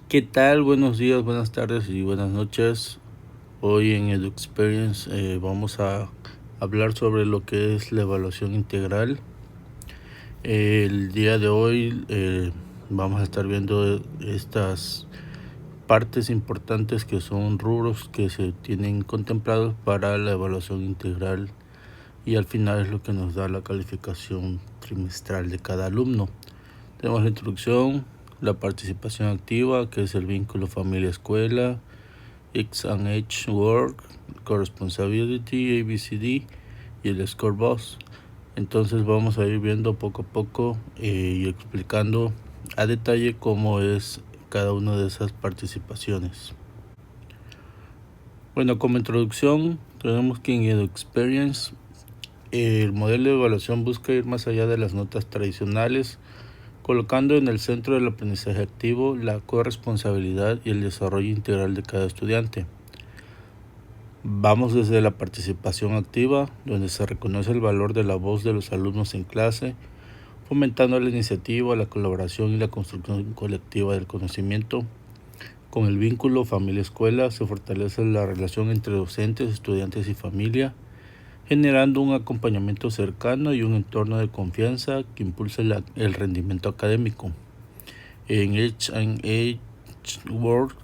¿Qué tal? Buenos días, buenas tardes y buenas noches. Hoy en EduExperience vamos a hablar sobre lo que es la evaluación integral. El día de hoy vamos a estar viendo estas partes importantes que son rubros que se tienen contemplados para la evaluación integral y al final es lo que nos da la calificación trimestral de cada alumno. Tenemos la introducción, la participación activa, que es el vínculo familia-escuela, X&H Work, Corresponsability, ABCD y el Score Boss. Entonces vamos a ir viendo poco a poco y explicando a detalle cómo es cada una de esas participaciones. Bueno, como introducción tenemos que en EduExperience el modelo de evaluación busca ir más allá de las notas tradicionales, colocando en el centro del aprendizaje activo la corresponsabilidad y el desarrollo integral de cada estudiante. Vamos desde la participación activa, donde se reconoce el valor de la voz de los alumnos en clase, fomentando la iniciativa, la colaboración y la construcción colectiva del conocimiento. Con el vínculo familia-escuela se fortalece la relación entre docentes, estudiantes y familia, generando un acompañamiento cercano y un entorno de confianza que impulse el rendimiento académico. En H&H World,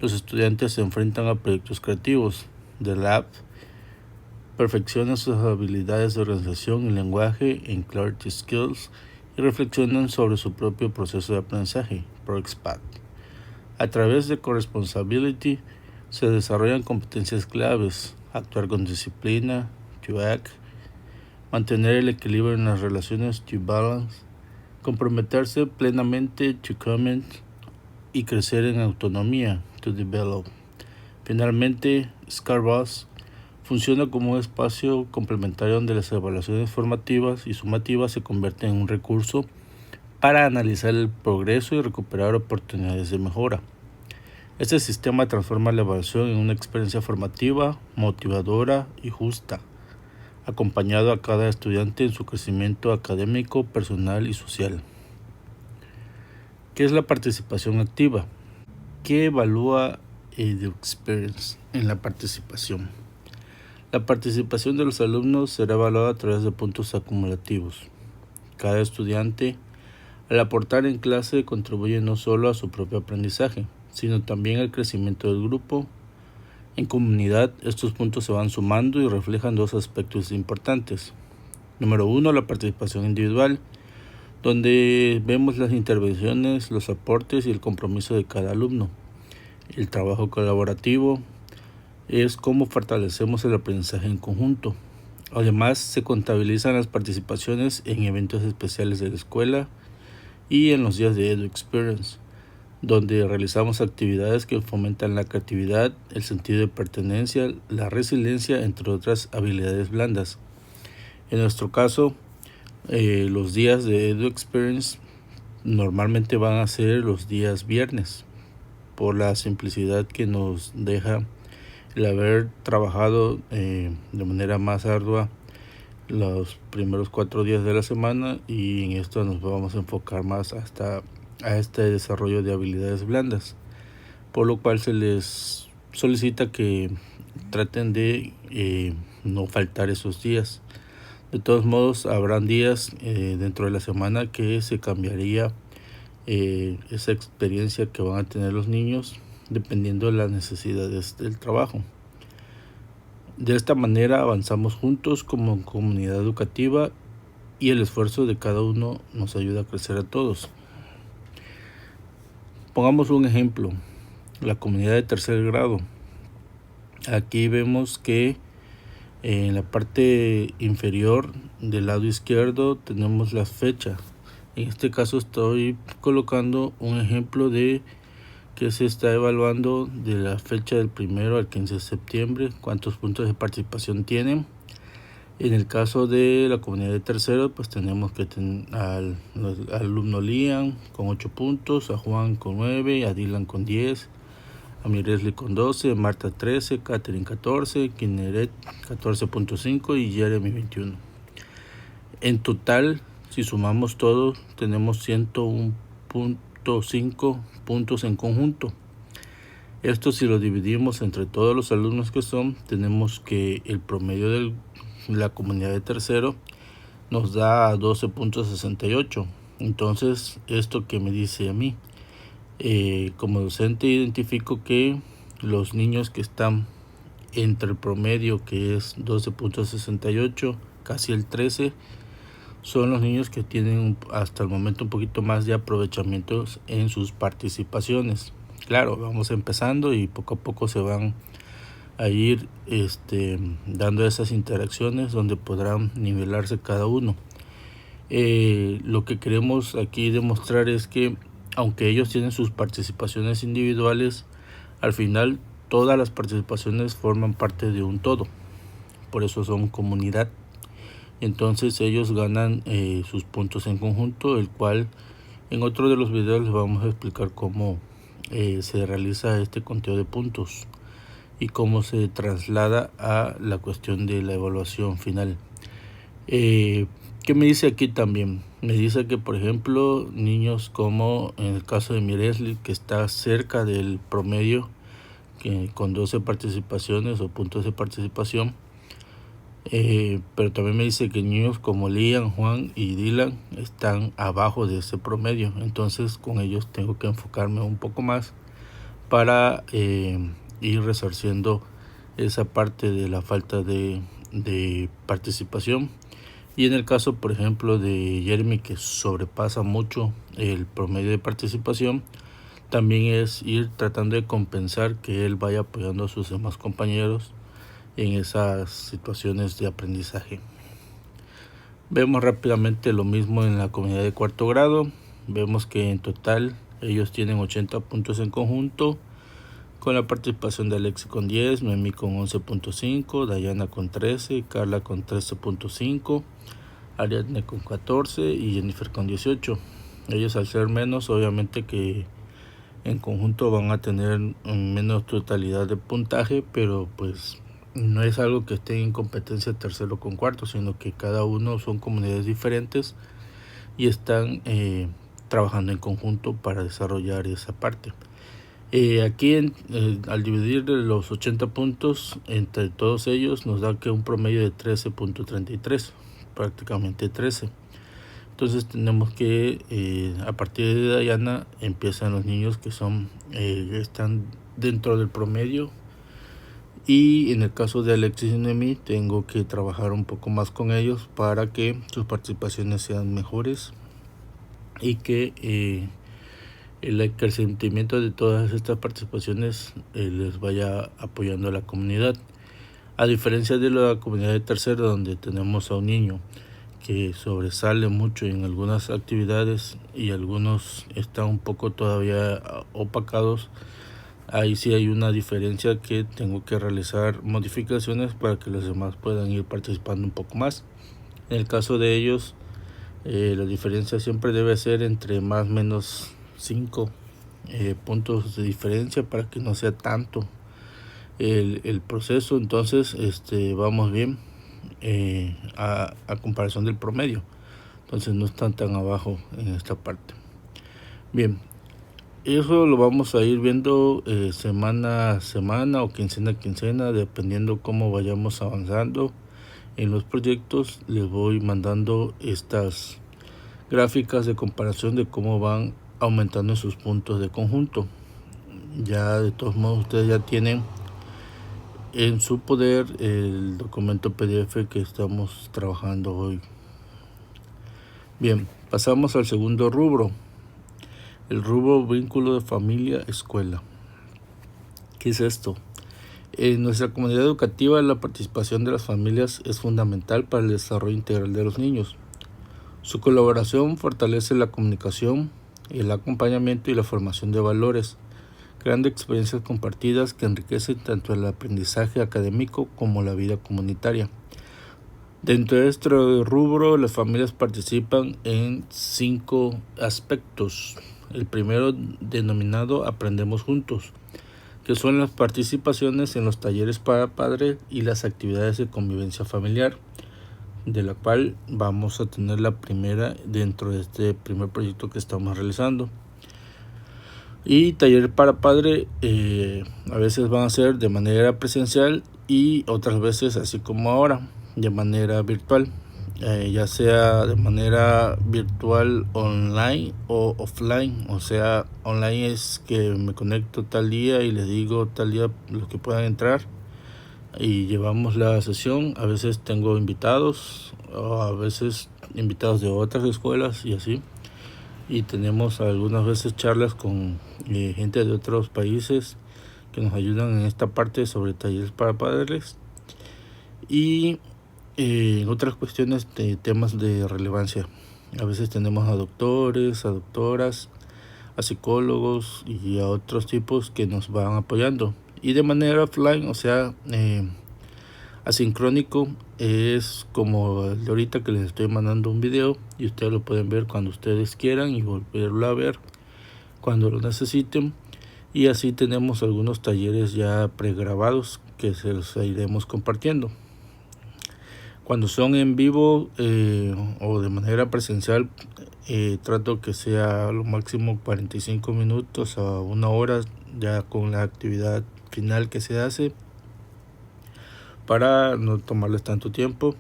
los estudiantes se enfrentan a proyectos creativos. The Lab perfeccionan sus habilidades de organización y lenguaje en Clarity Skills y reflexionan sobre su propio proceso de aprendizaje, ProExpat. A través de Corresponsability se desarrollan competencias claves: actuar con disciplina, to act, mantener el equilibrio en las relaciones, to balance, comprometerse plenamente, to commit, y crecer en autonomía, to develop. Finalmente, Scarbus funciona como un espacio complementario donde las evaluaciones formativas y sumativas se convierten en un recurso para analizar el progreso y recuperar oportunidades de mejora. Este sistema transforma la evaluación en una experiencia formativa, motivadora y justa, acompañado a cada estudiante en su crecimiento académico, personal y social. ¿Qué es la participación activa? ¿Qué evalúa EduExperience en la participación? La participación de los alumnos será evaluada a través de puntos acumulativos. Cada estudiante, al aportar en clase, contribuye no solo a su propio aprendizaje, sino también al crecimiento del grupo. En comunidad, estos puntos se van sumando y reflejan dos aspectos importantes. Número 1, la participación individual, donde vemos las intervenciones, los aportes y el compromiso de cada alumno. El trabajo colaborativo es cómo fortalecemos el aprendizaje en conjunto. Además, se contabilizan las participaciones en eventos especiales de la escuela y en los días de EduExperience, donde realizamos actividades que fomentan la creatividad, el sentido de pertenencia, la resiliencia, entre otras habilidades blandas. En nuestro caso, los días de EduExperience normalmente van a ser los días viernes, por la simplicidad que nos deja el haber trabajado de manera más ardua los primeros 4 días de la semana, y en esto nos vamos a enfocar más hasta a este desarrollo de habilidades blandas, por lo cual se les solicita que traten de no faltar esos días. De todos modos, habrán días dentro de la semana que se cambiaría esa experiencia que van a tener los niños dependiendo de las necesidades del trabajo. De esta manera avanzamos juntos como comunidad educativa y el esfuerzo de cada uno nos ayuda a crecer a todos. Pongamos un ejemplo, la comunidad de tercer grado. Aquí vemos que en la parte inferior del lado izquierdo tenemos la fecha. En este caso estoy colocando un ejemplo de que se está evaluando de la fecha del 1 al 15 de septiembre, cuántos puntos de participación tienen. En el caso de la comunidad de tercero, pues tenemos que al alumno Liam con 8 puntos, a Juan con 9, a Dylan con 10, a Miresli con 12, Marta 13, Catherine 14, Kineret 14.5 y Jeremy 21. En total, si sumamos todo, tenemos 101 8.5 puntos en conjunto. Esto, si lo dividimos entre todos los alumnos que son, tenemos que el promedio de la comunidad de tercero nos da 12.68. Entonces, esto que me dice a mí, como docente identifico que los niños que están entre el promedio, que es 12.68, casi el 13, son los niños que tienen hasta el momento un poquito más de aprovechamientos en sus participaciones. Claro, vamos empezando y poco a poco se van a ir dando esas interacciones donde podrán nivelarse cada uno. Lo que queremos aquí demostrar es que aunque ellos tienen sus participaciones individuales, al final todas las participaciones forman parte de un todo. Por eso son comunidad. Entonces ellos ganan sus puntos en conjunto, el cual en otro de los videos les vamos a explicar cómo se realiza este conteo de puntos y cómo se traslada a la cuestión de la evaluación final. ¿Qué me dice aquí también? Me dice que, por ejemplo, niños como en el caso de Miresli, que está cerca del promedio, que con 12 participaciones o puntos de participación, pero también me dice que niños como Liam, Juan y Dylan están abajo de ese promedio. Entonces con ellos tengo que enfocarme un poco más para ir resarciendo esa parte de la falta de participación. Y en el caso, por ejemplo, de Jeremy, que sobrepasa mucho el promedio de participación, también es ir tratando de compensar que él vaya apoyando a sus demás compañeros en esas situaciones de aprendizaje. Vemos rápidamente lo mismo en la comunidad de cuarto grado. Vemos que en total ellos tienen 80 puntos en conjunto, con la participación de Alexi con 10, Noemi con 11.5, Dayana con 13, Carla con 13.5, Ariadne con 14 y Jennifer con 18. Ellos, al ser menos, obviamente que en conjunto van a tener menos totalidad de puntaje, pero pues no es algo que esté en competencia tercero con cuarto, sino que cada uno son comunidades diferentes y están trabajando en conjunto para desarrollar esa parte. Aquí al dividir los 80 puntos entre todos ellos nos da que un promedio de 13.33, prácticamente 13. Entonces tenemos que a partir de Dayana empiezan los niños que están dentro del promedio, y en el caso de Alexis y Noemi tengo que trabajar un poco más con ellos para que sus participaciones sean mejores y que el crecimiento de todas estas participaciones les vaya apoyando a la comunidad. A diferencia de la comunidad de tercero, donde tenemos a un niño que sobresale mucho en algunas actividades y algunos están un poco todavía opacados, ahí sí hay una diferencia que tengo que realizar modificaciones para que los demás puedan ir participando un poco más. En el caso de ellos, la diferencia siempre debe ser entre más o menos 5 puntos de diferencia para que no sea tanto el proceso. Entonces vamos bien a comparación del promedio, entonces no están tan abajo en esta parte. Bien, eso lo vamos a ir viendo semana a semana o quincena a quincena, dependiendo cómo vayamos avanzando en los proyectos. Les voy mandando estas gráficas de comparación de cómo van aumentando sus puntos de conjunto. Ya de todos modos ustedes ya tienen en su poder el documento PDF que estamos trabajando hoy. Bien, pasamos al segundo rubro, el rubro vínculo de familia-escuela. ¿Qué es esto? En nuestra comunidad educativa, la participación de las familias es fundamental para el desarrollo integral de los niños. Su colaboración fortalece la comunicación, el acompañamiento y la formación de valores, creando experiencias compartidas que enriquecen tanto el aprendizaje académico como la vida comunitaria. Dentro de este rubro, las familias participan en 5 aspectos. El primero, denominado Aprendemos Juntos, que son las participaciones en los talleres para padres y las actividades de convivencia familiar, de la cual vamos a tener la primera dentro de este primer proyecto que estamos realizando. Y taller para padre a veces van a ser de manera presencial y otras veces, así como ahora, de manera virtual. Ya sea de manera virtual online o offline. O sea, online es que me conecto tal día y les digo tal día los que puedan entrar y llevamos la sesión. A veces tengo invitados o a veces invitados de otras escuelas y así, y tenemos algunas veces charlas con gente de otros países que nos ayudan en esta parte sobre talleres para padres y en otras cuestiones de temas de relevancia. A veces tenemos a doctores, a doctoras, a psicólogos y a otros tipos que nos van apoyando. Y de manera offline, o sea, asincrónico, es como el de ahorita que les estoy mandando un video y ustedes lo pueden ver cuando ustedes quieran y volverlo a ver cuando lo necesiten. Y así tenemos algunos talleres ya pregrabados que se los iremos compartiendo. Cuando son en vivo o de manera presencial, trato que sea lo máximo 45 minutos a una hora, ya con la actividad final que se hace, para no tomarles tanto tiempo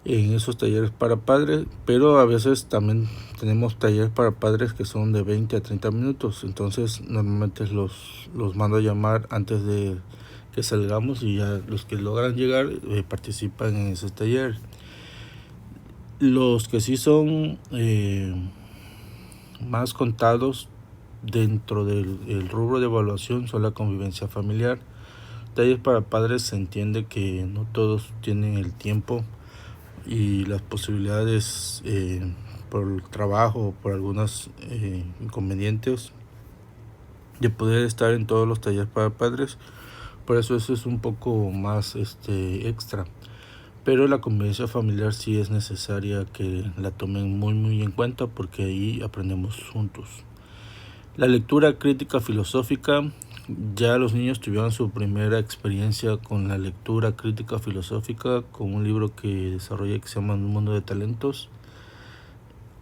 en esos talleres para padres. Pero a veces también tenemos talleres para padres que son de 20 a 30 minutos. Entonces normalmente los mando a llamar antes de que salgamos y ya los que logran llegar participan en ese taller. Los que sí son más contados dentro del rubro de evaluación son la convivencia familiar. Talleres para padres, se entiende que no todos tienen el tiempo y las posibilidades por el trabajo o por algunos inconvenientes de poder estar en todos los talleres para padres. Por eso es un poco más extra. Pero la convivencia familiar sí es necesaria que la tomen muy en cuenta, porque ahí aprendemos juntos. La lectura crítica filosófica. Ya los niños tuvieron su primera experiencia con la lectura crítica filosófica con un libro que desarrolla que se llama Un Mundo de Talentos.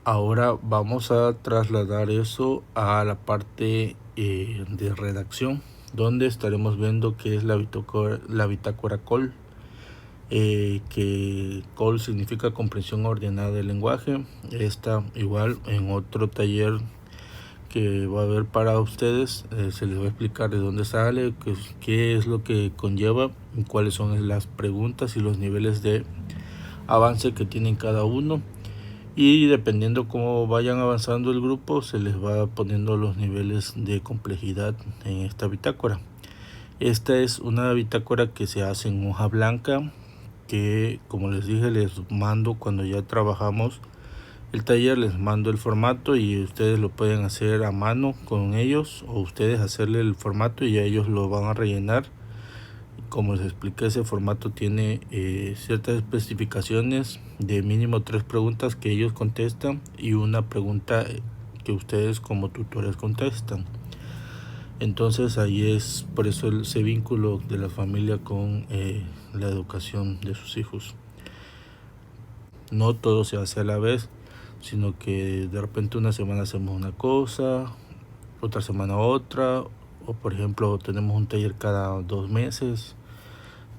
Ahora vamos a trasladar eso a la parte de redacción, donde estaremos viendo qué es la bitácora COL, que COL significa comprensión ordenada del lenguaje. Esta igual en otro taller que va a haber para ustedes, se les va a explicar de dónde sale, qué es lo que conlleva, cuáles son las preguntas y los niveles de avance que tienen cada uno, y dependiendo cómo vayan avanzando el grupo se les va poniendo los niveles de complejidad en esta bitácora. Esta es una bitácora que se hace en hoja blanca, que como les dije les mando cuando ya trabajamos el taller, les mando el formato y ustedes lo pueden hacer a mano con ellos, o ustedes hacerle el formato y ellos lo van a rellenar. Como les expliqué, ese formato tiene ciertas especificaciones de mínimo 3 preguntas que ellos contestan y una pregunta que ustedes como tutores contestan. Entonces ahí es por eso ese vínculo de la familia con la educación de sus hijos. No todo se hace a la vez, sino que de repente una semana hacemos una cosa, otra semana otra, o por ejemplo tenemos un taller cada 2 meses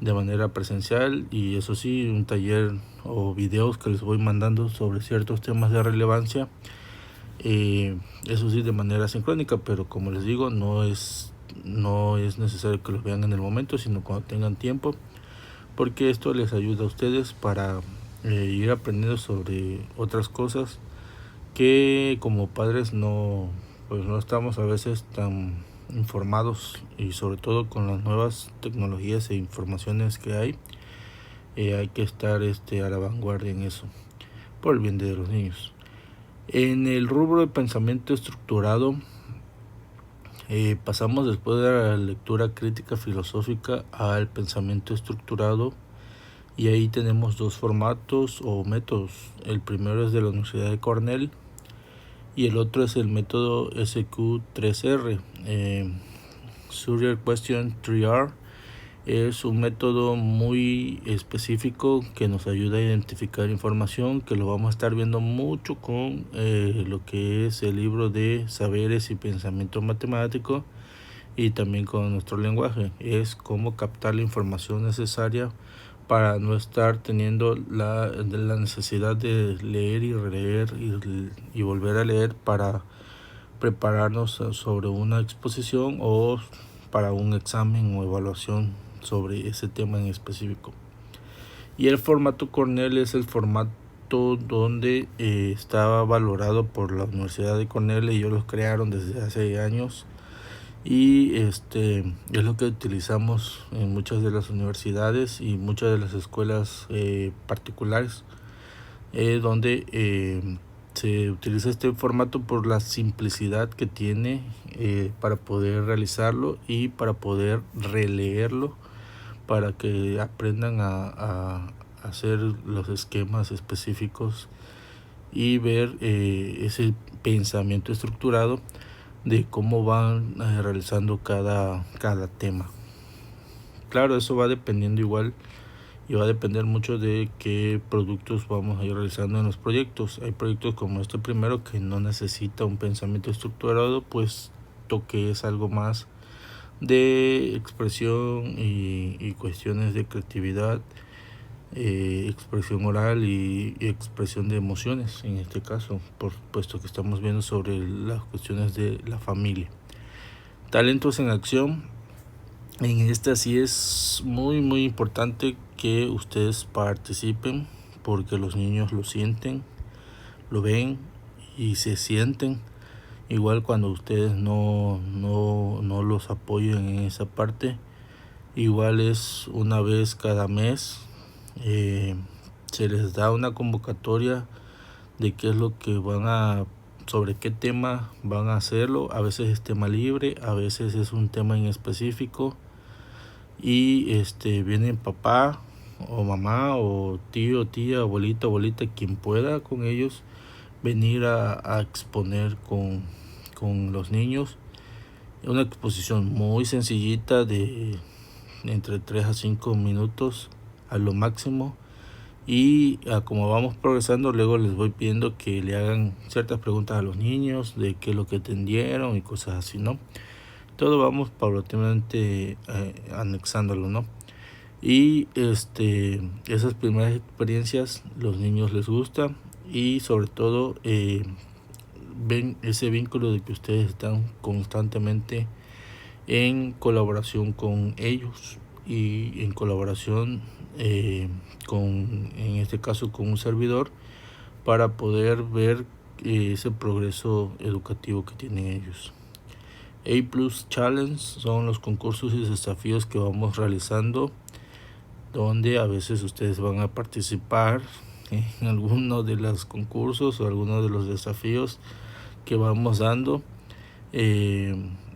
de manera presencial, y eso sí, un taller o videos que les voy mandando sobre ciertos temas de relevancia, eso sí de manera sincrónica, pero como les digo, no es necesario que los vean en el momento, sino cuando tengan tiempo, porque esto les ayuda a ustedes para ir aprendiendo sobre otras cosas que como padres no estamos a veces tan informados, y sobre todo con las nuevas tecnologías e informaciones que hay que estar a la vanguardia en eso, por el bien de los niños. En el rubro de pensamiento estructurado, pasamos después de la lectura crítica filosófica al pensamiento estructurado, y ahí tenemos 2 formatos o métodos. El primero es de la Universidad de Cornell y el otro es el método SQ3R, Surreal Question 3R, Es un método muy específico que nos ayuda a identificar información, que lo vamos a estar viendo mucho con lo que es el libro de Saberes y Pensamiento Matemático, y también con nuestro lenguaje. Es cómo captar la información necesaria para no estar teniendo la necesidad de leer y releer y volver a leer para prepararnos sobre una exposición o para un examen o evaluación sobre ese tema en específico. Y el formato Cornell es el formato donde estaba valorado por la Universidad de Cornell, y ellos lo crearon desde hace años, y es lo que utilizamos en muchas de las universidades y muchas de las escuelas particulares, donde se utiliza este formato por la simplicidad que tiene para poder realizarlo y para poder releerlo, para que aprendan a hacer los esquemas específicos y ver ese pensamiento estructurado de cómo van realizando cada tema. Claro, eso va dependiendo igual, y va a depender mucho de qué productos vamos a ir realizando en los proyectos. Hay proyectos como este primero que no necesita un pensamiento estructurado, puesto que es algo más de expresión y cuestiones de creatividad, expresión oral y expresión de emociones en este caso, por puesto que estamos viendo sobre las cuestiones de la familia. Talentos en acción. En esta sí es muy importante que ustedes participen, porque los niños lo sienten, lo ven y se sienten. Igual cuando ustedes no los apoyen en esa parte, igual es una vez cada mes. Se les da una convocatoria de qué es lo que sobre qué tema van a hacerlo. A veces es tema libre, a veces es un tema en específico, y viene papá o mamá o tío, tía, abuelita, quien pueda con ellos venir a exponer con los niños. Una exposición muy sencillita de entre 3 a 5 minutos a lo máximo, y como vamos progresando, luego les voy pidiendo que le hagan ciertas preguntas a los niños de qué es lo que entendieron y cosas así, ¿no? Todo vamos paulatinamente anexándolo, ¿no? Y esas primeras experiencias los niños les gusta, y sobre todo ven ese vínculo de que ustedes están constantemente en colaboración con ellos y en colaboración en este caso con un servidor, para poder ver ese progreso educativo que tienen ellos. A+ Challenge son los concursos y desafíos que vamos realizando, donde a veces ustedes van a participar en alguno de los concursos o alguno de los desafíos que vamos dando.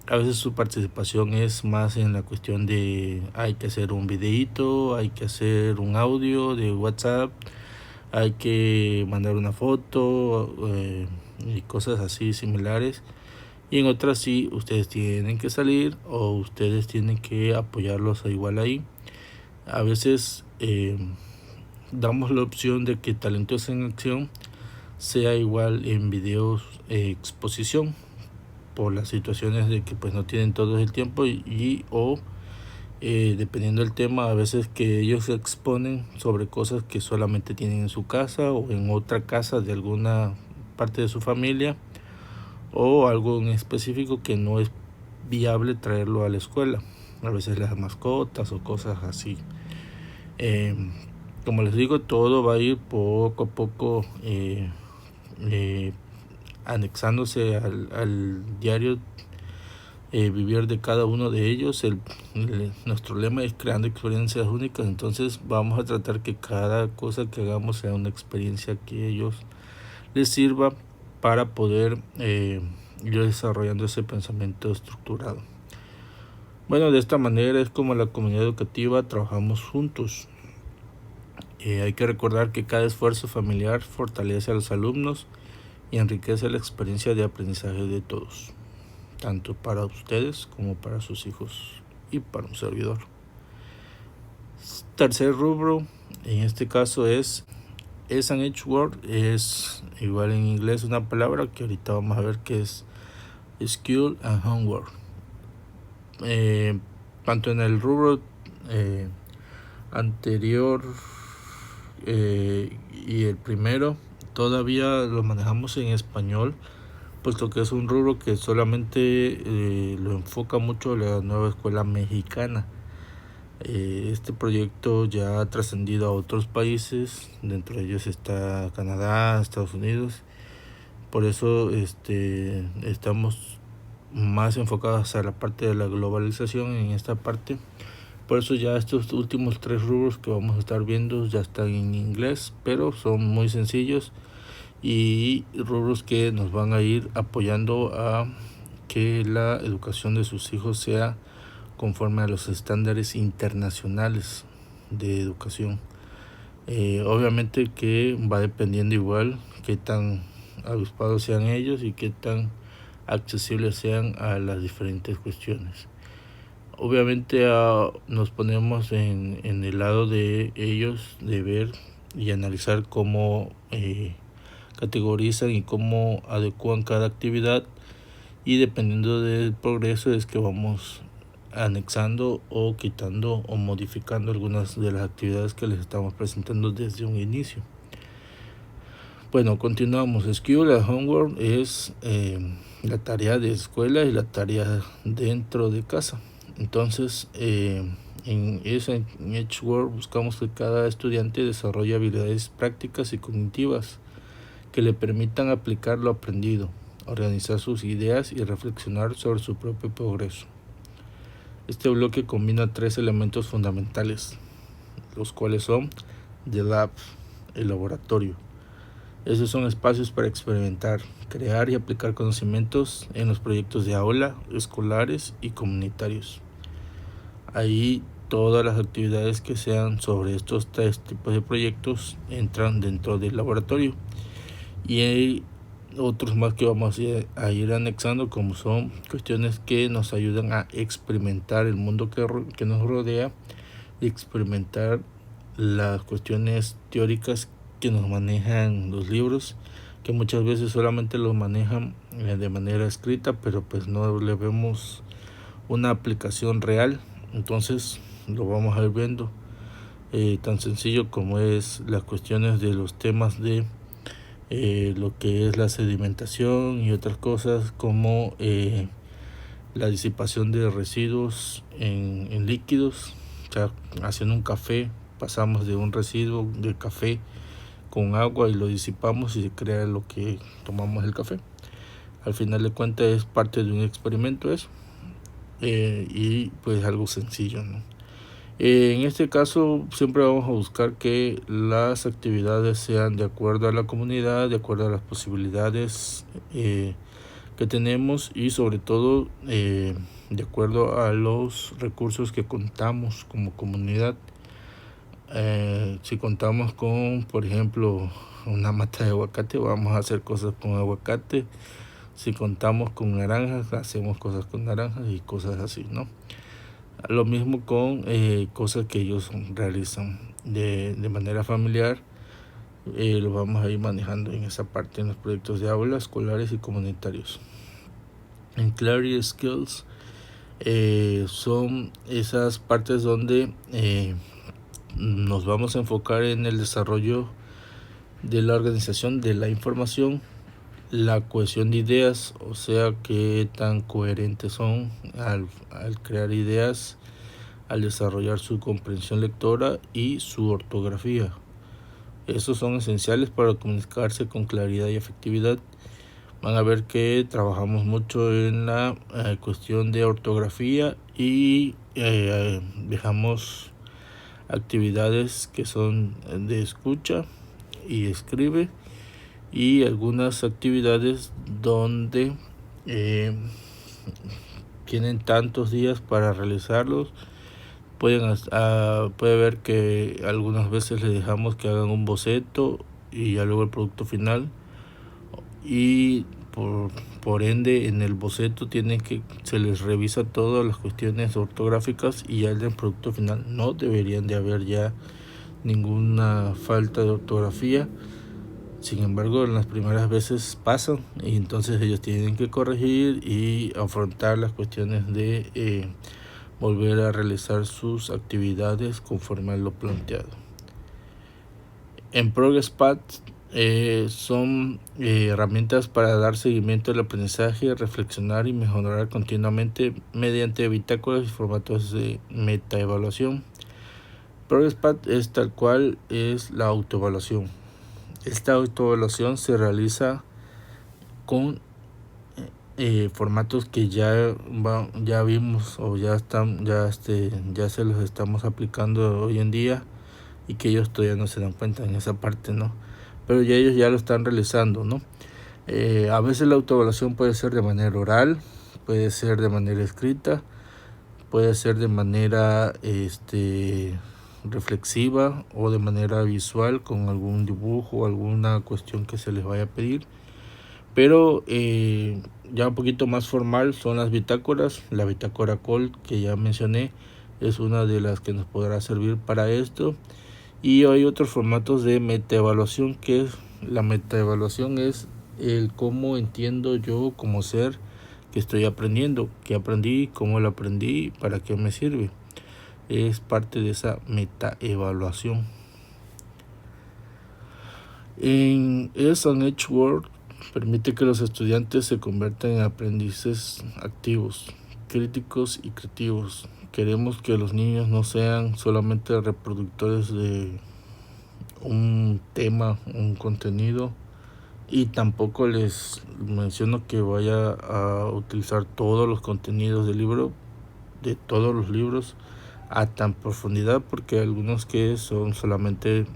A veces su participación es más en la cuestión de hay que hacer un videíto, hay que hacer un audio de WhatsApp, hay que mandar una foto y cosas así similares. Y en otras sí, ustedes tienen que salir o ustedes tienen que apoyarlos igual ahí. A veces damos la opción de que Talentos en Acción sea igual en videos exposición, por las situaciones de que pues no tienen todo el tiempo o dependiendo del tema, a veces que ellos se exponen sobre cosas que solamente tienen en su casa o en otra casa de alguna parte de su familia, o algo en específico que no es viable traerlo a la escuela, a veces las mascotas o cosas así. Como les digo, todo va a ir poco a poco anexándose al diario vivir de cada uno de ellos. Nuestro lema es creando experiencias únicas, entonces vamos a tratar que cada cosa que hagamos sea una experiencia que a ellos les sirva para poder ir desarrollando ese pensamiento estructurado. Bueno, de esta manera es como la comunidad educativa trabajamos juntos. Hay que recordar que cada esfuerzo familiar fortalece a los alumnos y enriquece la experiencia de aprendizaje de todos, tanto para ustedes como para sus hijos y para un servidor. Tercer rubro, en este caso es an Edge word, es igual en inglés una palabra que ahorita vamos a ver que es skill and homework. Tanto en el rubro anterior y el primero todavía lo manejamos en español, puesto que es un rubro que solamente lo enfoca mucho la nueva escuela mexicana. Este proyecto ya ha trascendido a otros países, dentro de ellos está Canadá, Estados Unidos. Por eso estamos más enfocados a la parte de la globalización en esta parte. Por eso ya estos últimos 3 rubros que vamos a estar viendo ya están en inglés, pero son muy sencillos y rubros que nos van a ir apoyando a que la educación de sus hijos sea conforme a los estándares internacionales de educación. Obviamente que va dependiendo igual qué tan avispados sean ellos y qué tan accesibles sean a las diferentes cuestiones. Obviamente nos ponemos en el lado de ellos, de ver y analizar cómo categorizan y cómo adecuan cada actividad, y dependiendo del progreso es que vamos anexando o quitando o modificando algunas de las actividades que les estamos presentando desde un inicio. Bueno, continuamos. Skill and homework es la tarea de escuela y la tarea dentro de casa. Entonces, en Edge World buscamos que cada estudiante desarrolle habilidades prácticas y cognitivas que le permitan aplicar lo aprendido, organizar sus ideas y reflexionar sobre su propio progreso. Este bloque combina 3 elementos fundamentales, los cuales son The Lab, el laboratorio. Esos son espacios para experimentar, crear y aplicar conocimientos en los proyectos de aula, escolares y comunitarios. Ahí todas las actividades que sean sobre estos 3 tipos de proyectos entran dentro del laboratorio. Y hay otros más que vamos a ir anexando, como son cuestiones que nos ayudan a experimentar el mundo que nos rodea y experimentar las cuestiones teóricas que nos manejan los libros, que muchas veces solamente los manejan de manera escrita, pero pues no le vemos una aplicación real. Entonces lo vamos a ir viendo, tan sencillo como es las cuestiones de los temas de lo que es la sedimentación y otras cosas como la disipación de residuos en líquidos. O sea, haciendo un café pasamos de un residuo de café con agua y lo disipamos y se crea lo que tomamos el café. Al final de cuentas es parte de un experimento eso, y pues algo sencillo, ¿no? En este caso siempre vamos a buscar que las actividades sean de acuerdo a la comunidad, de acuerdo a las posibilidades que tenemos y sobre todo de acuerdo a los recursos que contamos como comunidad. Si contamos con, por ejemplo, una mata de aguacate, vamos a hacer cosas con aguacate. Si contamos con naranjas, hacemos cosas con naranjas y cosas así, ¿no? Lo mismo con cosas que ellos realizan de manera familiar. Lo vamos a ir manejando en esa parte en los proyectos de aula, escolares y comunitarios. En Clarity Skills son esas partes donde nos vamos a enfocar en el desarrollo de la organización de la información, la cohesión de ideas, o sea, qué tan coherentes son al crear ideas, al desarrollar su comprensión lectora y su ortografía. Esos son esenciales para comunicarse con claridad y efectividad. Van a ver que trabajamos mucho en la cuestión de ortografía y dejamos actividades que son de escucha y escribe, y algunas actividades donde tienen tantos días para realizarlos. Puede ver que algunas veces les dejamos que hagan un boceto y ya luego el producto final, y por ende en el boceto se les revisa todas las cuestiones ortográficas y ya en el producto final no deberían de haber ya ninguna falta de ortografía. Sin embargo, en las primeras veces pasan y entonces ellos tienen que corregir y afrontar las cuestiones de volver a realizar sus actividades conforme a lo planteado. En Progress Paths son herramientas para dar seguimiento al aprendizaje, reflexionar y mejorar continuamente mediante bitácoras y formatos de metaevaluación. Progress Path es tal cual es la autoevaluación. Esta autoevaluación se realiza con formatos que ya vimos o ya se los estamos aplicando hoy en día y que ellos todavía no se dan cuenta en esa parte, ¿no? Pero ya ellos ya lo están realizando, ¿no? A veces la autoevaluación puede ser de manera oral, puede ser de manera escrita, puede ser de manera reflexiva o de manera visual con algún dibujo o alguna cuestión que se les vaya a pedir. Pero ya un poquito más formal son las bitácoras. La bitácora Colt que ya mencioné es una de las que nos podrá servir para esto. Y hay otros formatos de metaevaluación, que la metaevaluación es el cómo entiendo yo como ser que estoy aprendiendo, qué aprendí, cómo lo aprendí, para qué me sirve. Es parte de esa metaevaluación. En ES and Edgeworth permite que los estudiantes se conviertan en aprendices activos, críticos y creativos. Queremos que los niños no sean solamente reproductores de un tema, un contenido, y tampoco les menciono que vaya a utilizar todos los contenidos del libro, de todos los libros, a tan profundidad, porque hay algunos que son solamente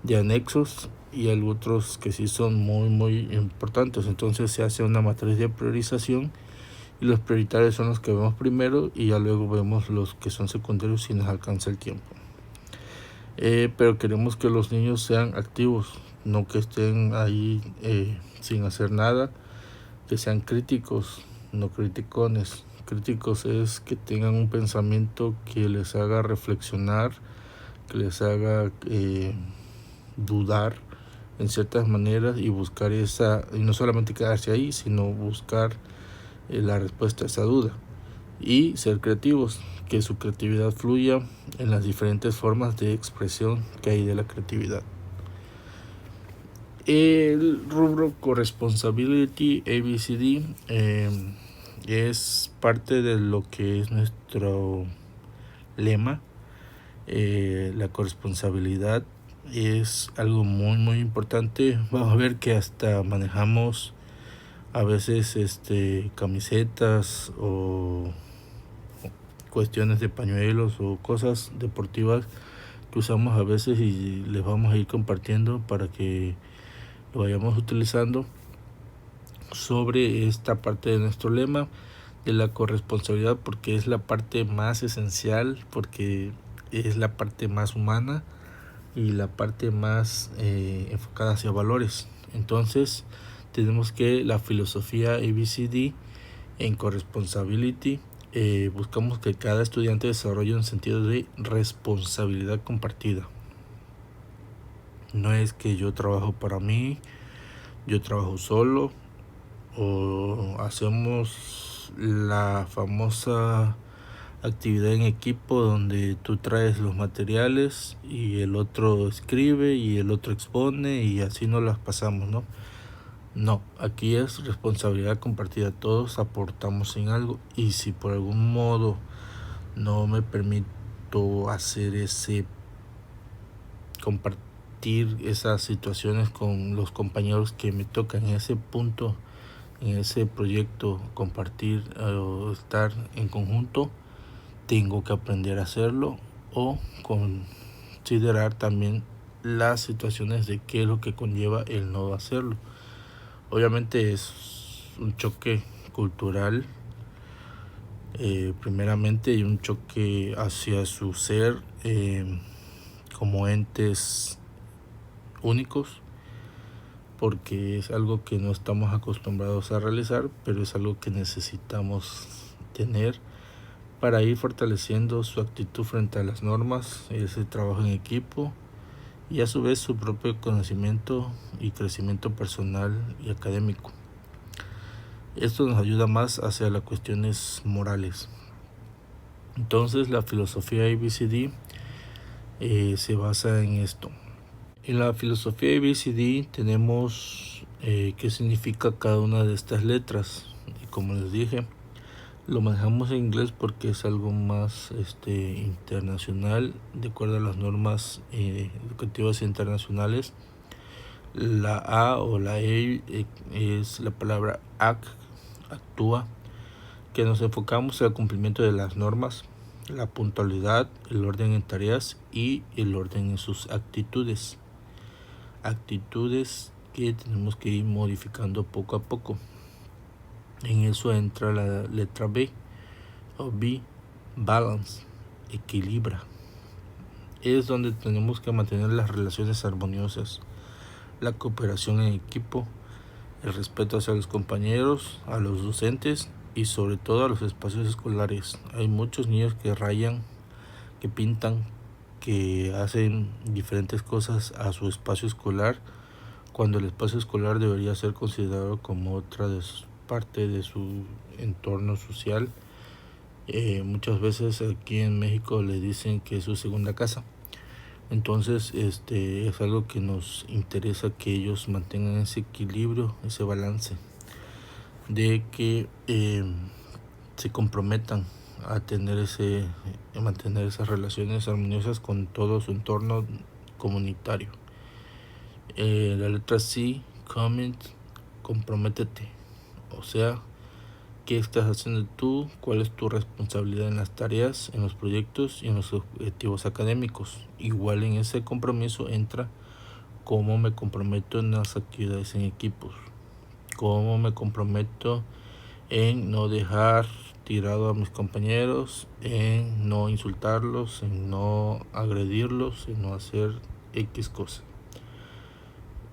de anexos y hay otros que sí son muy importantes. Entonces se hace una matriz de priorización y los prioritarios son los que vemos primero y ya luego vemos los que son secundarios si nos alcanza el tiempo. Pero queremos que los niños sean activos, no que estén ahí sin hacer nada, que sean críticos, no criticones. Críticos es que tengan un pensamiento que les haga reflexionar, que les haga dudar en ciertas maneras y buscar y no solamente quedarse ahí, sino buscar la respuesta a esa duda. Y ser creativos, que su creatividad fluya en las diferentes formas de expresión que hay de la creatividad. El rubro Corresponsability ABCD es parte de lo que es nuestro lema. La corresponsabilidad es algo muy importante. Vamos a ver que hasta manejamos a veces camisetas o cuestiones de pañuelos o cosas deportivas que usamos a veces y les vamos a ir compartiendo para que lo vayamos utilizando sobre esta parte de nuestro lema de la corresponsabilidad, porque es la parte más esencial, porque es la parte más humana y la parte más enfocada hacia valores. Entonces tenemos que la filosofía ABCD en Corresponsability buscamos que cada estudiante desarrolle un sentido de responsabilidad compartida. No es que yo trabajo para mí, yo trabajo solo, o hacemos la famosa actividad en equipo donde tú traes los materiales y el otro escribe y el otro expone y así nos las pasamos, ¿no? No, aquí es responsabilidad compartida, todos aportamos en algo y si por algún modo no me permito hacer compartir esas situaciones con los compañeros que me tocan en ese punto, en ese proyecto, compartir o estar en conjunto, tengo que aprender a hacerlo o considerar también las situaciones de qué es lo que conlleva el no hacerlo. Obviamente es un choque cultural primeramente y un choque hacia su ser como entes únicos, porque es algo que no estamos acostumbrados a realizar, pero es algo que necesitamos tener para ir fortaleciendo su actitud frente a las normas, ese trabajo en equipo y a su vez su propio conocimiento y crecimiento personal y académico. Esto nos ayuda más hacia las cuestiones morales. Entonces la filosofía ABCD se basa en esto. En la filosofía ABCD tenemos qué significa cada una de estas letras. Y como les dije, lo manejamos en inglés porque es algo más internacional, de acuerdo a las normas educativas internacionales. La A o la E es la palabra act, actúa, que nos enfocamos en el cumplimiento de las normas, la puntualidad, el orden en tareas y el orden en sus actitudes. Actitudes que tenemos que ir modificando poco a poco. En eso entra la letra B o B, balance, equilibra. Es donde tenemos que mantener las relaciones armoniosas, la cooperación en equipo, el respeto hacia los compañeros, a los docentes y sobre todo a los espacios escolares. Hay muchos niños que rayan, que pintan, que hacen diferentes cosas a su espacio escolar, cuando el espacio escolar debería ser considerado como otra parte de su entorno social. Muchas veces aquí en México le dicen que es su segunda casa. Entonces es algo que nos interesa que ellos mantengan ese equilibrio, ese balance, de que se comprometan a mantener esas relaciones armoniosas con todo su entorno comunitario. La letra C, commit, comprométete, o sea, ¿qué estás haciendo tú? ¿Cuál es tu responsabilidad en las tareas, en los proyectos y en los objetivos académicos? Igual en ese compromiso entra cómo me comprometo en las actividades en equipos, cómo me comprometo en no dejar tirado a mis compañeros, en no insultarlos, en no agredirlos, en no hacer X cosas.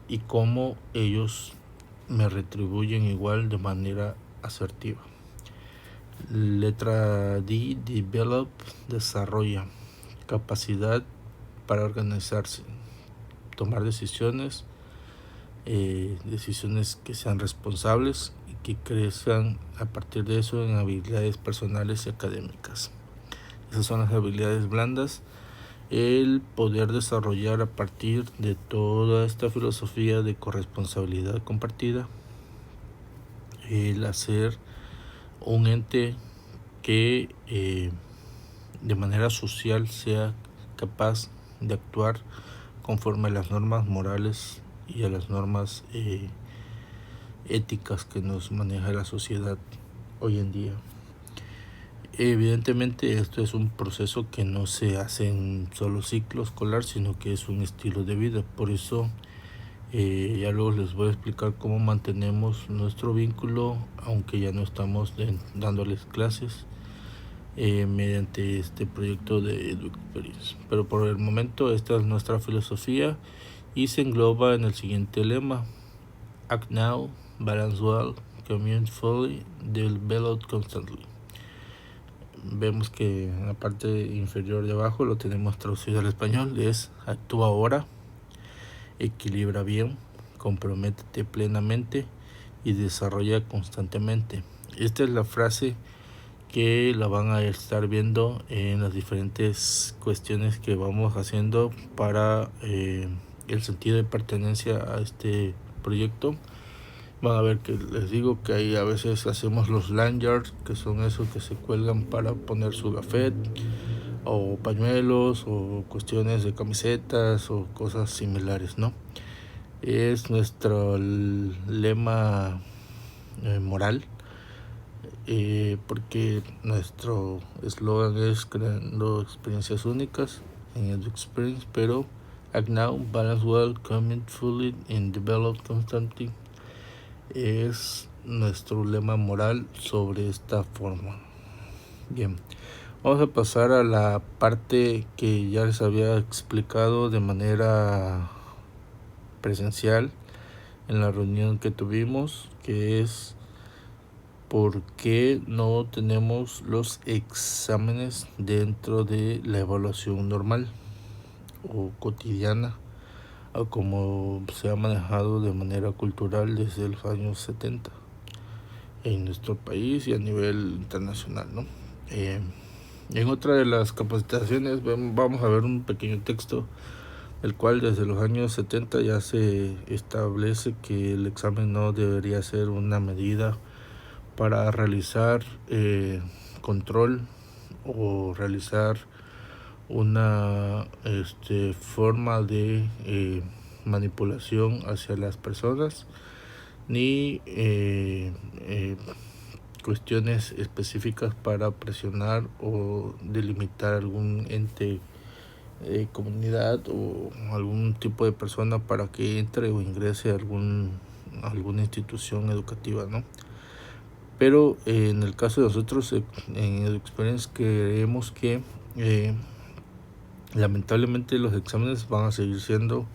Y cómo ellos me retribuyen igual de manera asertiva. Letra D, develop, desarrolla, capacidad para organizarse, tomar decisiones, decisiones que sean responsables y que crezcan a partir de eso en habilidades personales y académicas. Esas son las habilidades blandas. El poder desarrollar a partir de toda esta filosofía de corresponsabilidad compartida, el hacer un ente que de manera social sea capaz de actuar conforme a las normas morales y a las normas éticas que nos maneja la sociedad hoy en día. Evidentemente esto es un proceso que no se hace en solo ciclo escolar, sino que es un estilo de vida. Por eso ya luego les voy a explicar cómo mantenemos nuestro vínculo, aunque ya no estamos dándoles clases, mediante este proyecto de EduExperience. Pero por el momento esta es nuestra filosofía y se engloba en el siguiente lema: Act now, balance well, commute fully, develop constantly. Vemos que en la parte inferior de abajo lo tenemos traducido al español, es actúa ahora, equilibra bien, comprométete plenamente y desarrolla constantemente. Esta es la frase que la van a estar viendo en las diferentes cuestiones que vamos haciendo para el sentido de pertenencia a este proyecto. Van a ver que les digo que ahí a veces hacemos los lanyards, que son esos que se cuelgan para poner su gafet, o pañuelos, o cuestiones de camisetas, o cosas similares, ¿no? Es nuestro lema moral, porque nuestro eslogan es creando experiencias únicas en EduExperience, pero act now, balance well, commit fully and develop constantly es nuestro lema moral sobre esta forma. Bien, vamos a pasar a la parte que ya les había explicado de manera presencial en la reunión que tuvimos, que es por qué no tenemos los exámenes dentro de la evaluación normal o cotidiana, o como se ha manejado de manera cultural desde los años 70 en nuestro país y a nivel internacional, ¿no? En otra de las capacitaciones vamos a ver un pequeño texto, el cual desde los años 70 ya se establece que el examen no debería ser una medida para realizar control o realizar una forma de manipulación hacia las personas, ni cuestiones específicas para presionar o delimitar algún ente, comunidad o algún tipo de persona para que entre o ingrese a alguna institución educativa, ¿no? Pero en el caso de nosotros, en EduXperience, creemos que lamentablemente los exámenes van a seguir siendo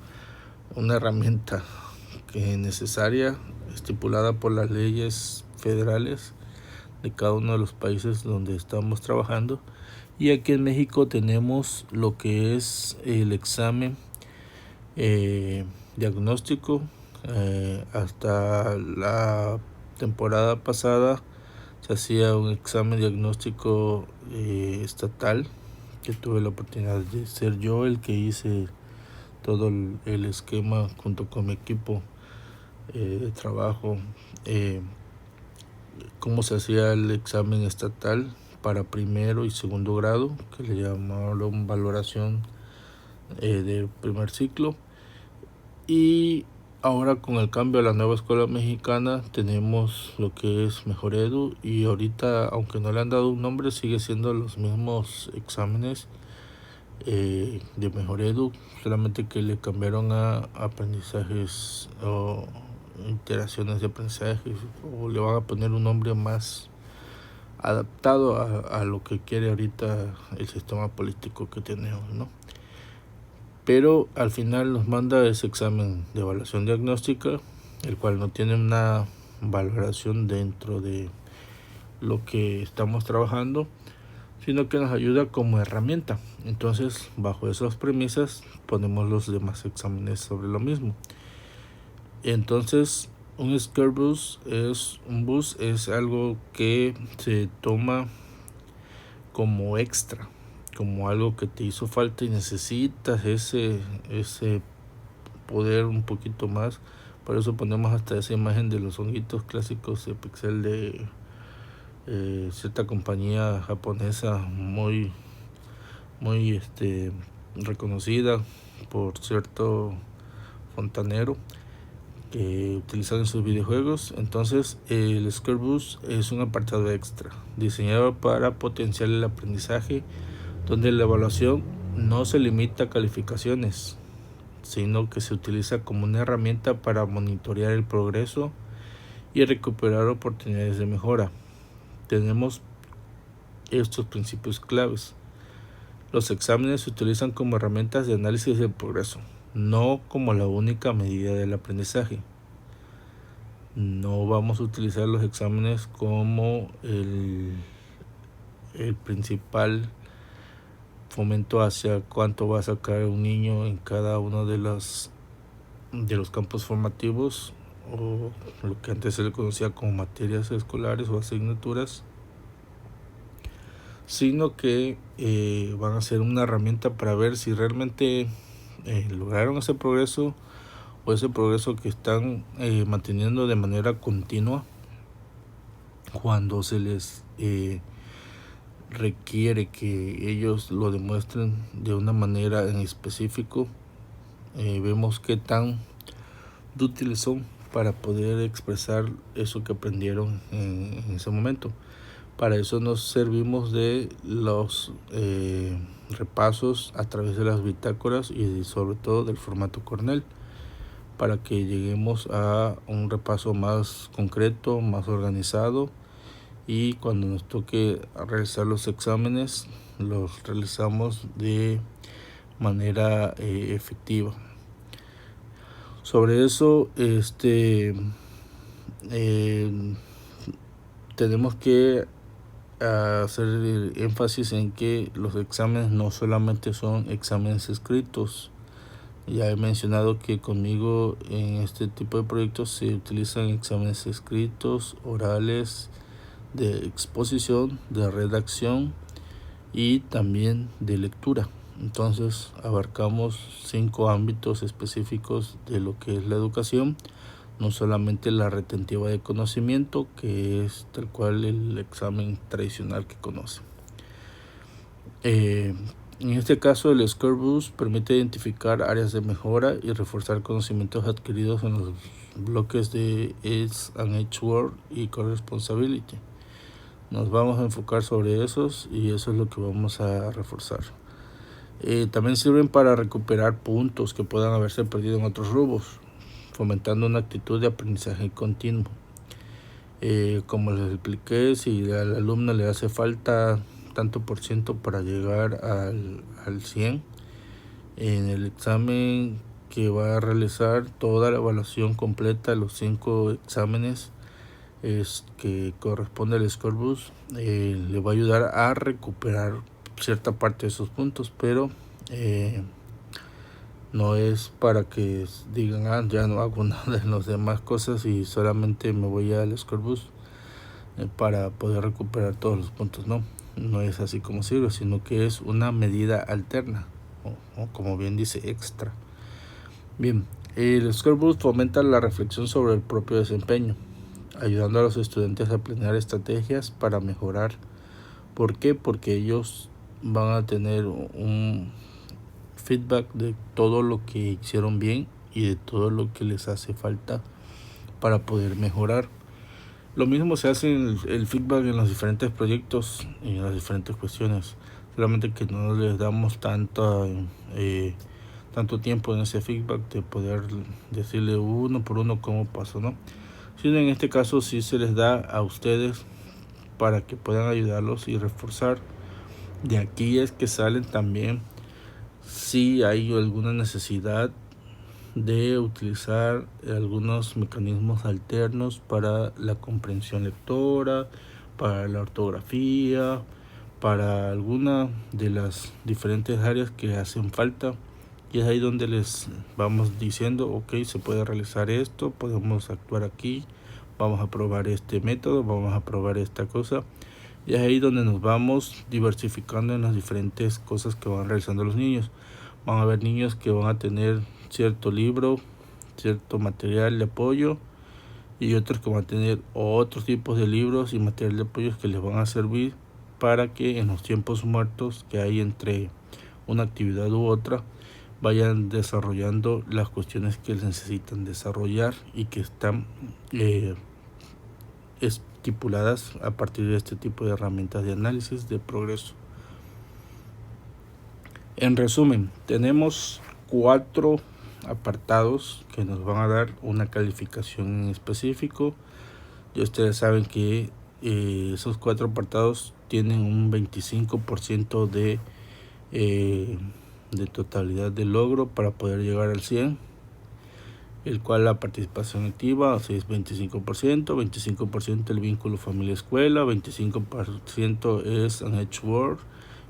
una herramienta que es necesaria, estipulada por las leyes federales de cada uno de los países donde estamos trabajando. Y aquí en México tenemos lo que es el examen diagnóstico. Hasta la temporada pasada se hacía un examen diagnóstico estatal, que tuve la oportunidad de ser yo el que hice todo el esquema junto con mi equipo de trabajo, cómo se hacía el examen estatal para primero y segundo grado, que le llamaron valoración de primer ciclo. Y ahora con el cambio a la nueva escuela mexicana tenemos lo que es Mejor Edu, y ahorita, aunque no le han dado un nombre, sigue siendo los mismos exámenes de Mejor Edu, solamente que le cambiaron a aprendizajes o iteraciones de aprendizajes, o le van a poner un nombre más adaptado a lo que quiere ahorita el sistema político que tenemos, ¿no? Pero al final nos manda ese examen de evaluación diagnóstica, el cual no tiene una valoración dentro de lo que estamos trabajando, sino que nos ayuda como herramienta. Entonces, bajo esas premisas, ponemos los demás exámenes sobre lo mismo. Entonces, un Scarbus es algo que se toma como extra, como algo que te hizo falta y necesitas ese poder un poquito más. Por eso ponemos hasta esa imagen de los honguitos clásicos de pixel de cierta compañía japonesa muy reconocida por cierto fontanero que utilizan en sus videojuegos. Entonces el Scarbus es un apartado extra diseñado para potenciar el aprendizaje, donde la evaluación no se limita a calificaciones, sino que se utiliza como una herramienta para monitorear el progreso y recuperar oportunidades de mejora. Tenemos estos principios claves. Los exámenes se utilizan como herramientas de análisis del progreso, no como la única medida del aprendizaje. No vamos a utilizar los exámenes como el principal fomento hacia cuánto va a sacar un niño en cada uno de los campos formativos, o lo que antes se le conocía como materias escolares o asignaturas, sino que van a ser una herramienta para ver si realmente lograron ese progreso, o ese progreso que están manteniendo de manera continua cuando se les requiere que ellos lo demuestren de una manera en específico. Vemos qué tan útiles son para poder expresar eso que aprendieron en ese momento. Para eso nos servimos de los repasos a través de las bitácoras y sobre todo del formato Cornell, para que lleguemos a un repaso más concreto, más organizado, y cuando nos toque realizar los exámenes los realizamos de manera efectiva. Sobre eso, tenemos que hacer énfasis en que los exámenes no solamente son exámenes escritos. Ya he mencionado que conmigo en este tipo de proyectos se utilizan exámenes escritos, orales, de exposición, de redacción y también de lectura. Entonces abarcamos 5 ámbitos específicos de lo que es la educación, no solamente la retentiva de conocimiento, que es tal cual el examen tradicional que conocen. En este caso, el Scorebus permite identificar áreas de mejora y reforzar conocimientos adquiridos en los bloques de ES and H-Word y Corresponsability. Nos vamos a enfocar sobre esos y eso es lo que vamos a reforzar. También sirven para recuperar puntos que puedan haberse perdido en otros rubros, fomentando una actitud de aprendizaje continuo. Como les expliqué, si al alumno le hace falta tanto por ciento para llegar al 100, en el examen que va a realizar, toda la evaluación completa, los 5 exámenes que corresponde al Scorebus, le va a ayudar a recuperar cierta parte de esos puntos, pero no es para que digan ya no hago nada de las demás cosas y solamente me voy al Scorebus para poder recuperar todos los puntos. No es así como sirve, sino que es una medida alterna o como bien dice extra. Bien, el Scorebus fomenta la reflexión sobre el propio desempeño, ayudando a los estudiantes a planear estrategias para mejorar. ¿Por qué? Porque ellos van a tener un feedback de todo lo que hicieron bien y de todo lo que les hace falta para poder mejorar. Lo mismo se hace en el feedback en los diferentes proyectos y en las diferentes cuestiones, solamente que no les damos tanto tiempo en ese feedback de poder decirle uno por uno cómo pasó, sino en este caso sí se les da a ustedes para que puedan ayudarlos y reforzar. De aquí es que salen también si hay alguna necesidad de utilizar algunos mecanismos alternos para la comprensión lectora, para la ortografía, para alguna de las diferentes áreas que hacen falta. Y es ahí donde les vamos diciendo, ok, se puede realizar esto, podemos actuar aquí, vamos a probar este método, vamos a probar esta cosa. Y es ahí donde nos vamos diversificando en las diferentes cosas que van realizando los niños. Van a haber niños que van a tener cierto libro, cierto material de apoyo, y otros que van a tener otros tipos de libros y material de apoyo que les van a servir para que en los tiempos muertos que hay entre una actividad u otra vayan desarrollando las cuestiones que necesitan desarrollar y que están estipuladas a partir de este tipo de herramientas de análisis de progreso. En resumen, tenemos 4 apartados que nos van a dar una calificación en específico. Y ustedes saben que esos 4 apartados tienen un 25% de totalidad de logro para poder llegar al 100, el cual la participación activa es 25%, 25% el vínculo familia-escuela, 25% es an H-Word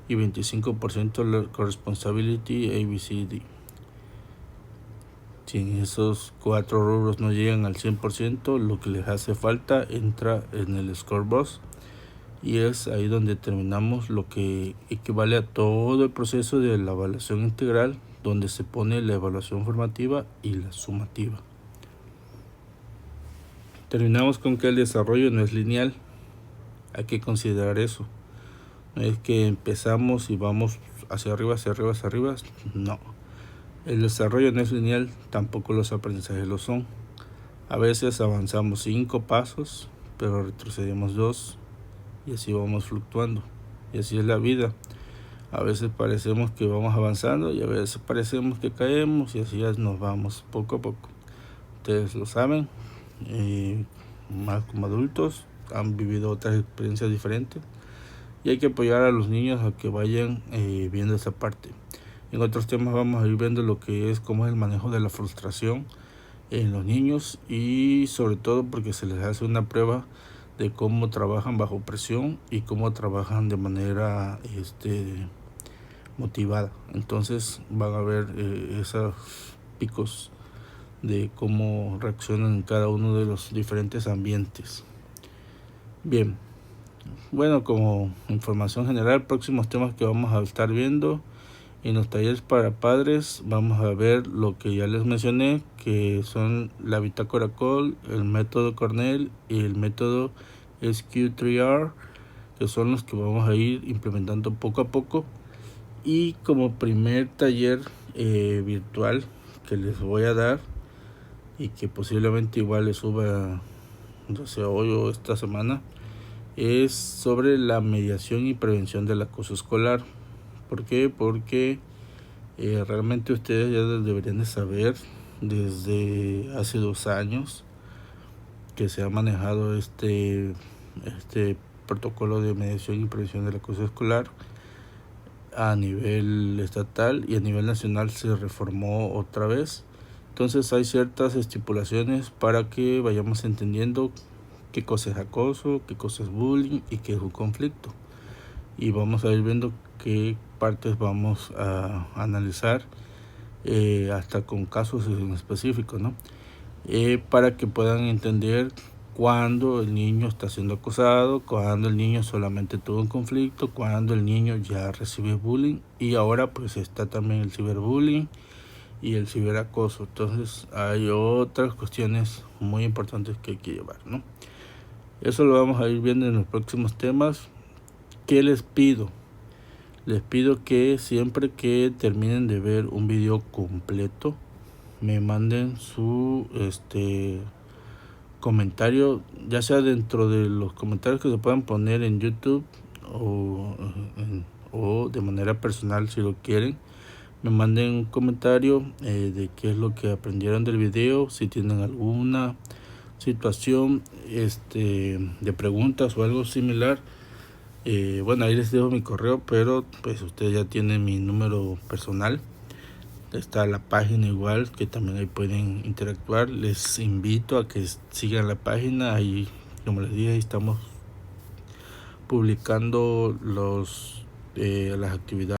y 25% la corresponsability ABCD. Si en esos 4 rubros no llegan al 100%, lo que les hace falta entra en el Scorebus y es ahí donde terminamos lo que equivale a todo el proceso de la evaluación integral, donde se pone la evaluación formativa y la sumativa. Terminamos con que el desarrollo no es lineal. Hay que considerar eso. No es que empezamos y vamos hacia arriba, no. El desarrollo no es lineal, tampoco los aprendizajes lo son. A veces avanzamos 5 pasos, pero retrocedemos 2 y así vamos fluctuando. Y así es la vida. A veces parecemos que vamos avanzando y a veces parecemos que caemos y así nos vamos poco a poco. Ustedes lo saben, más como adultos han vivido otras experiencias diferentes y hay que apoyar a los niños a que vayan viendo esa parte. En otros temas vamos a ir viendo lo que es cómo es el manejo de la frustración en los niños, y sobre todo porque se les hace una prueba de cómo trabajan bajo presión y cómo trabajan de manera motivada. Entonces van a ver esos picos de cómo reaccionan en cada uno de los diferentes ambientes. Bien, bueno, como información general, próximos temas que vamos a estar viendo en los talleres para padres, vamos a ver lo que ya les mencioné, que son la bitácora COL, el método Cornell y el método SQ3R, que son los que vamos a ir implementando poco a poco. Y como primer taller virtual que les voy a dar, y que posiblemente igual les suba ya sea hoy o esta semana, es sobre la mediación y prevención del acoso escolar. ¿Por qué? Porque realmente ustedes ya deberían de saber desde hace 2 años que se ha manejado este protocolo de mediación y prevención del acoso escolar a nivel estatal, y a nivel nacional se reformó otra vez. Entonces hay ciertas estipulaciones para que vayamos entendiendo qué cosa es acoso, qué cosa es bullying y qué es un conflicto. Y vamos a ir viendo qué partes vamos a analizar, hasta con casos en específico, ¿no? Para que puedan entender cuando el niño está siendo acosado, cuando el niño solamente tuvo un conflicto, cuando el niño ya recibe bullying, y ahora pues está también el ciberbullying y el ciberacoso. Entonces hay otras cuestiones muy importantes que hay que llevar, ¿no? Eso lo vamos a ir viendo en los próximos temas. ¿Qué les pido? Les pido que siempre que terminen de ver un video completo, me manden su comentario, ya sea dentro de los comentarios que se puedan poner en YouTube o de manera personal, si lo quieren. Me manden un comentario de qué es lo que aprendieron del video, si tienen alguna situación de preguntas o algo similar. Bueno, ahí les dejo mi correo, pero pues ustedes ya tienen mi número personal. Está la página igual, que también ahí pueden interactuar. Les invito a que sigan la página. Ahí, como les dije, estamos publicando las actividades.